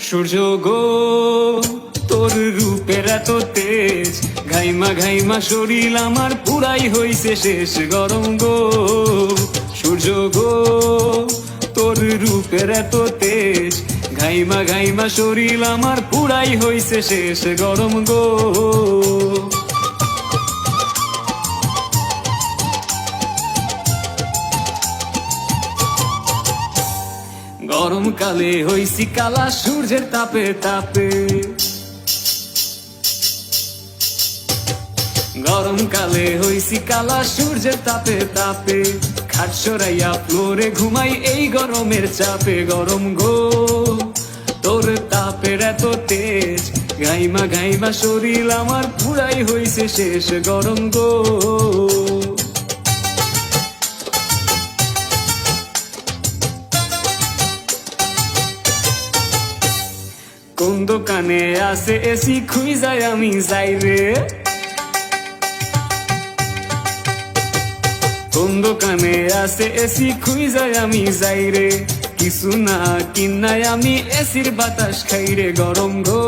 সূর্য গো তোর রূপের এত তেজ, ঘাইমা ঘাইমা শরীর আমার পুরাই হইছে শেষ। গরম গো সূর্য গো তোর রূপের এত তেজ, ঘাইমা ঘাইমা শরীর আমার পুরাই হইছে শেষ। গরম গো গরমকালে হইছি কালা সূর্যের তাপে তাপে, গরমকালে হইছি কালা সূর্যের তাপে তাপে, খাট সরাইয়া ফ্লোরে ঘুমাই এই গরমের চাপে। গরম গো তোর তাপের এত তেজ, ঘাইমা ঘাইমা শরীর আমার পুরাই হইছে শেষ। গরম গো কোন দোকানে আছে এসি খুঁজাই আমি যাই রে, কোন দোকানে আছে এসি খুঁজাই আমি যাই রে, কিছু না কিনাই আমি এসির বাতাস খাই রে। গরম গো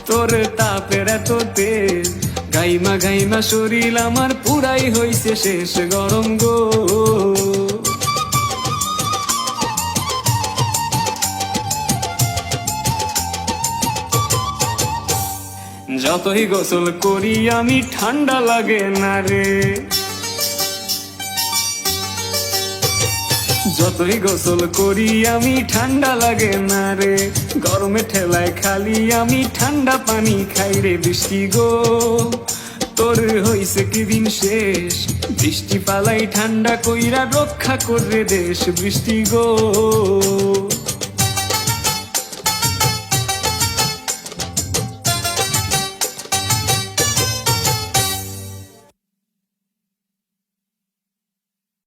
তোর তাপের এত তেজ, গাইমা গাইমা শরীর আমার পুরাই হইছে শেষ। গরম গো যতই গোসল করি আমি ঠান্ডা লাগে না রে, যতই গোসল করি আমি ঠান্ডা লাগে না রে, গরমে ঠেলায় খালি আমি ঠান্ডা পানি খাই রে। বৃষ্টি গো তোর হইছে কি দিন শেষ, বৃষ্টি পালাই ঠান্ডা কইরা রক্ষা করে দেশ। বৃষ্টি গো